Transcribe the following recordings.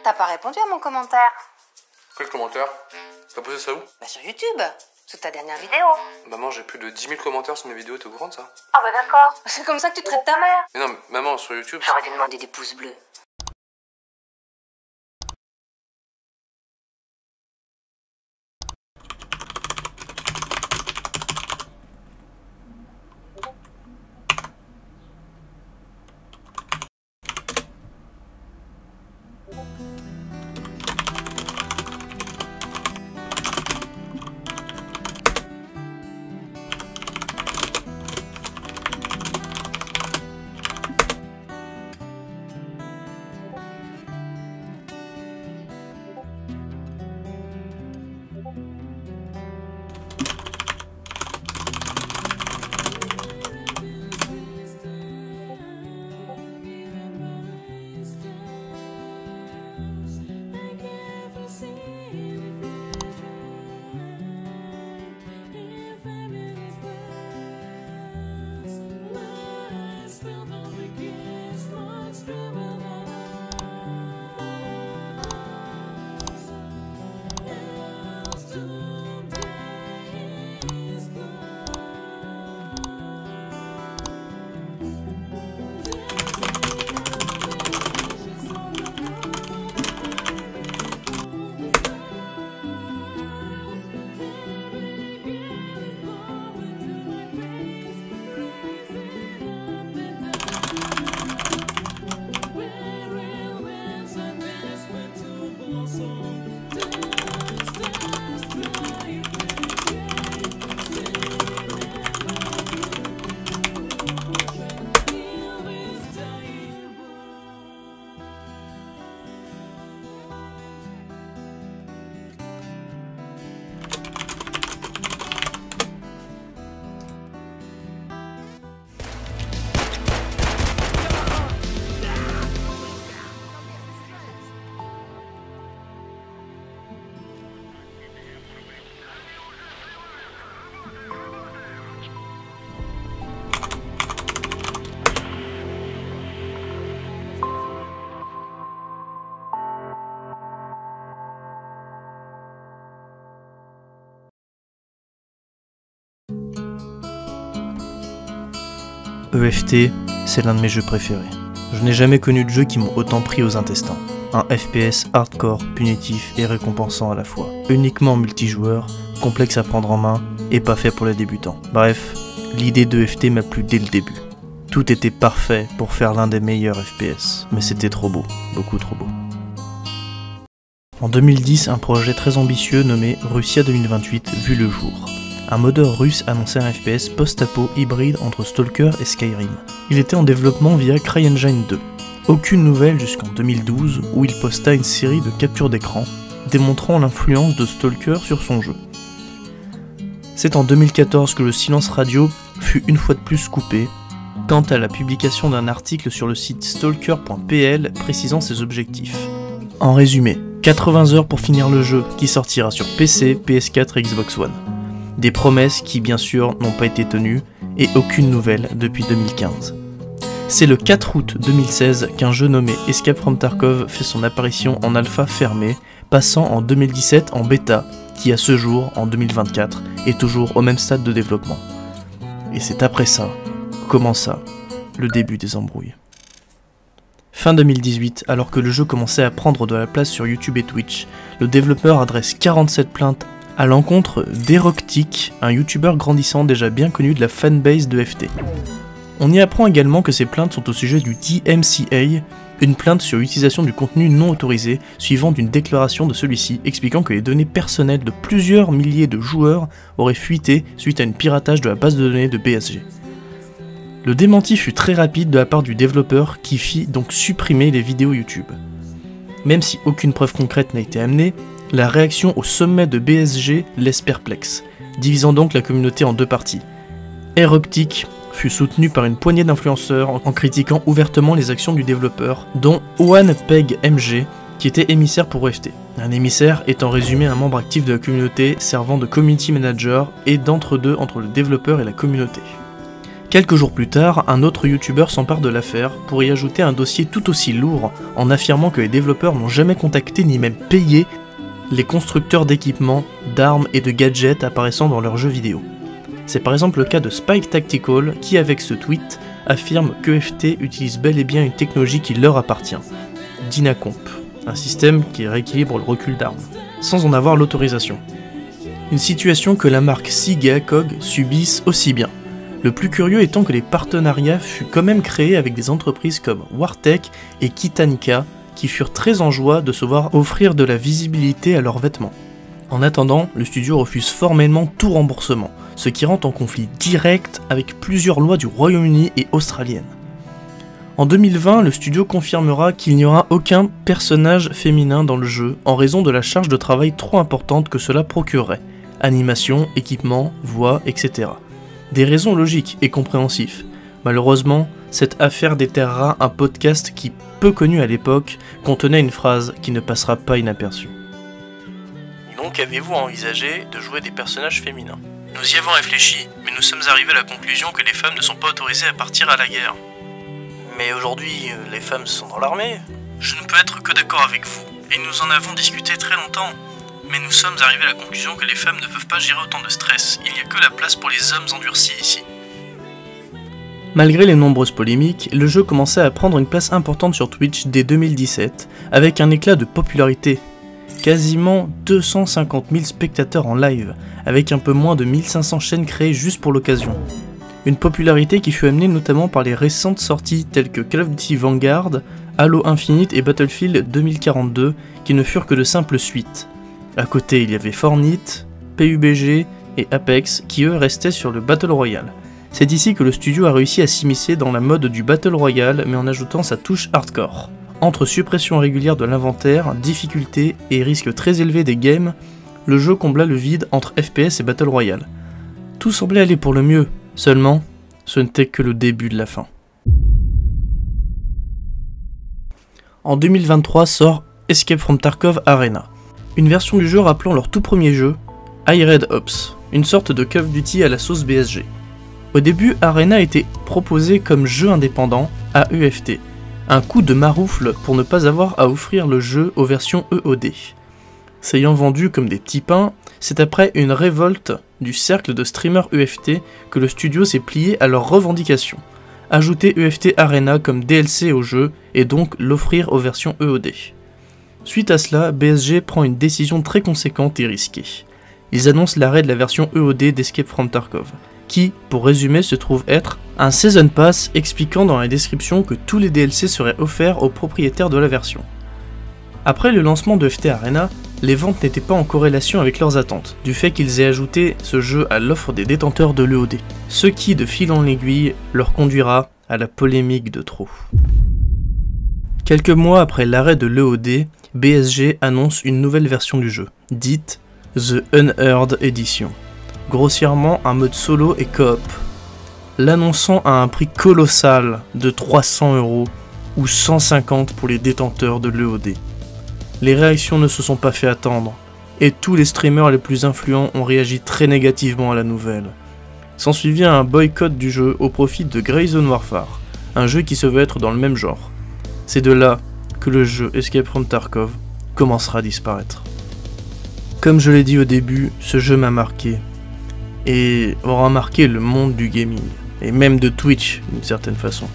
T'as pas répondu à mon commentaire. Quel commentaire? T'as posé ça où? Bah sur YouTube, sous ta dernière vidéo. Maman, j'ai plus de 10 000 commentaires sur mes vidéos, t'es au courant de ça? Ah bah d'accord. C'est comme ça que tu traites ta mère. Mais non, mais maman, sur YouTube... J'aurais dû demander des pouces bleus. EFT, c'est l'un de mes jeux préférés. Je n'ai jamais connu de jeux qui m'ont autant pris aux intestins. Un FPS hardcore, punitif et récompensant à la fois. Uniquement multijoueur, complexe à prendre en main et pas fait pour les débutants. Bref, l'idée d'EFT m'a plu dès le début. Tout était parfait pour faire l'un des meilleurs FPS, mais c'était trop beau, beaucoup trop beau. En 2010, un projet très ambitieux nommé Russia 2028 vit le jour. Un modeur russe annonçait un FPS post-apo hybride entre Stalker et Skyrim. Il était en développement via CryEngine 2. Aucune nouvelle jusqu'en 2012 où il posta une série de captures d'écran démontrant l'influence de Stalker sur son jeu. C'est en 2014 que le silence radio fut une fois de plus coupé quant à la publication d'un article sur le site stalker.pl précisant ses objectifs. En résumé, 80 heures pour finir le jeu qui sortira sur PC, PS4 et Xbox One. Des promesses qui bien sûr n'ont pas été tenues et aucune nouvelle depuis 2015. C'est le 4 août 2016 qu'un jeu nommé Escape from Tarkov fait son apparition en alpha fermée, passant en 2017 en bêta, qui à ce jour, en 2024, est toujours au même stade de développement. Et c'est après ça, commença le début des embrouilles. Fin 2018, alors que le jeu commençait à prendre de la place sur YouTube et Twitch, le développeur adresse 47 plaintes à l'encontre d'Eroctic, un youtubeur grandissant déjà bien connu de la fanbase de FT. On y apprend également que ces plaintes sont au sujet du DMCA, une plainte sur l'utilisation du contenu non autorisé, suivant d'une déclaration de celui-ci expliquant que les données personnelles de plusieurs milliers de joueurs auraient fuité suite à un piratage de la base de données de BSG. Le démenti fut très rapide de la part du développeur qui fit donc supprimer les vidéos YouTube. Même si aucune preuve concrète n'a été amenée, la réaction au sommet de BSG laisse perplexe, divisant donc la communauté en deux parties. Eroctic fut soutenu par une poignée d'influenceurs en critiquant ouvertement les actions du développeur, dont OnePegMG, qui était émissaire pour EFT. Un émissaire est en résumé un membre actif de la communauté servant de community manager et d'entre-deux entre le développeur et la communauté. Quelques jours plus tard, un autre youtubeur s'empare de l'affaire pour y ajouter un dossier tout aussi lourd en affirmant que les développeurs n'ont jamais contacté ni même payé les constructeurs d'équipements, d'armes et de gadgets apparaissant dans leurs jeux vidéo. C'est par exemple le cas de Spike Tactical qui, avec ce tweet, affirme qu'EFT utilise bel et bien une technologie qui leur appartient, Dynacomp, un système qui rééquilibre le recul d'armes, sans en avoir l'autorisation. Une situation que la marque Sega COG subisse aussi bien. Le plus curieux étant que les partenariats furent quand même créés avec des entreprises comme Wartech et Kitanica qui furent très en joie de se voir offrir de la visibilité à leurs vêtements. En attendant, le studio refuse formellement tout remboursement, ce qui rentre en conflit direct avec plusieurs lois du Royaume-Uni et australiennes. En 2020, le studio confirmera qu'il n'y aura aucun personnage féminin dans le jeu en raison de la charge de travail trop importante que cela procurerait. Animation, équipement, voix, etc. Des raisons logiques et compréhensives. Malheureusement, cette affaire déterrera un podcast qui, peu connu à l'époque, contenait une phrase qui ne passera pas inaperçue. Donc avez-vous envisagé de jouer des personnages féminins? Nous y avons réfléchi, mais nous sommes arrivés à la conclusion que les femmes ne sont pas autorisées à partir à la guerre. Mais aujourd'hui, les femmes sont dans l'armée. Je ne peux être que d'accord avec vous, et nous en avons discuté très longtemps. Mais nous sommes arrivés à la conclusion que les femmes ne peuvent pas gérer autant de stress, il n'y a que la place pour les hommes endurcis ici. Malgré les nombreuses polémiques, le jeu commençait à prendre une place importante sur Twitch dès 2017, avec un éclat de popularité. Quasiment 250 000 spectateurs en live, avec un peu moins de 1500 chaînes créées juste pour l'occasion. Une popularité qui fut amenée notamment par les récentes sorties telles que Call of Duty Vanguard, Halo Infinite et Battlefield 2042, qui ne furent que de simples suites. À côté, il y avait Fortnite, PUBG et Apex qui eux restaient sur le Battle Royale. C'est ici que le studio a réussi à s'immiscer dans la mode du Battle Royale mais en ajoutant sa touche hardcore. Entre suppression régulière de l'inventaire, difficulté et risque très élevé des games, le jeu combla le vide entre FPS et Battle Royale. Tout semblait aller pour le mieux, seulement ce n'était que le début de la fin. En 2023 sort Escape from Tarkov Arena. Une version du jeu rappelant leur tout premier jeu, iRed Ops, une sorte de Call of Duty à la sauce BSG. Au début, Arena était proposé comme jeu indépendant à EFT, un coup de maroufle pour ne pas avoir à offrir le jeu aux versions EOD. S'ayant vendu comme des petits pains, c'est après une révolte du cercle de streamers EFT que le studio s'est plié à leurs revendications, ajouter EFT Arena comme DLC au jeu et donc l'offrir aux versions EOD. Suite à cela, BSG prend une décision très conséquente et risquée. Ils annoncent l'arrêt de la version EOD d'Escape from Tarkov, qui, pour résumer, se trouve être un Season Pass expliquant dans la description que tous les DLC seraient offerts aux propriétaires de la version. Après le lancement de EFT Arena, les ventes n'étaient pas en corrélation avec leurs attentes, du fait qu'ils aient ajouté ce jeu à l'offre des détenteurs de l'EOD, ce qui, de fil en aiguille, leur conduira à la polémique de trop. Quelques mois après l'arrêt de l'EOD, BSG annonce une nouvelle version du jeu, dite The Unheard Edition, grossièrement un mode solo et coop, l'annonçant à un prix colossal de 300 € ou 150 pour les détenteurs de l'EOD. Les réactions ne se sont pas fait attendre, et tous les streamers les plus influents ont réagi très négativement à la nouvelle. S'ensuivit un boycott du jeu au profit de Grayzone Warfare, un jeu qui se veut être dans le même genre. C'est de là que le jeu Escape from Tarkov commencera à disparaître. Comme je l'ai dit au début, ce jeu m'a marqué, et aura marqué le monde du gaming, et même de Twitch d'une certaine façon.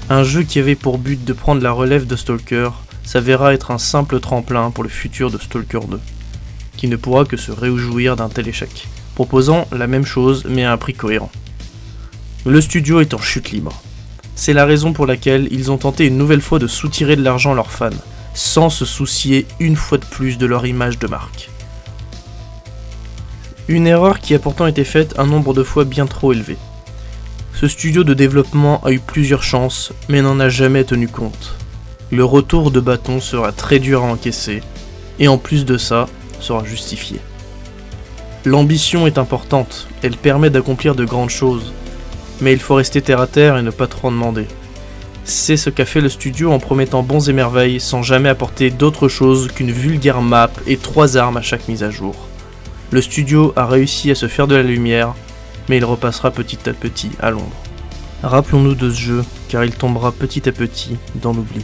Un jeu qui avait pour but de prendre la relève de Stalker s'avéra être un simple tremplin pour le futur de Stalker 2, qui ne pourra que se réjouir d'un tel échec, proposant la même chose mais à un prix cohérent. Le studio est en chute libre. C'est la raison pour laquelle ils ont tenté une nouvelle fois de soutirer de l'argent à leurs fans, sans se soucier une fois de plus de leur image de marque. Une erreur qui a pourtant été faite un nombre de fois bien trop élevé. Ce studio de développement a eu plusieurs chances, mais n'en a jamais tenu compte. Le retour de bâton sera très dur à encaisser, et en plus de ça, sera justifié. L'ambition est importante, elle permet d'accomplir de grandes choses, mais il faut rester terre à terre et ne pas trop en demander. C'est ce qu'a fait le studio en promettant bons et merveilles sans jamais apporter d'autre chose qu'une vulgaire map et 3 armes à chaque mise à jour. Le studio a réussi à se faire de la lumière, mais il repassera petit à petit à l'ombre. Rappelons-nous de ce jeu, car il tombera petit à petit dans l'oubli.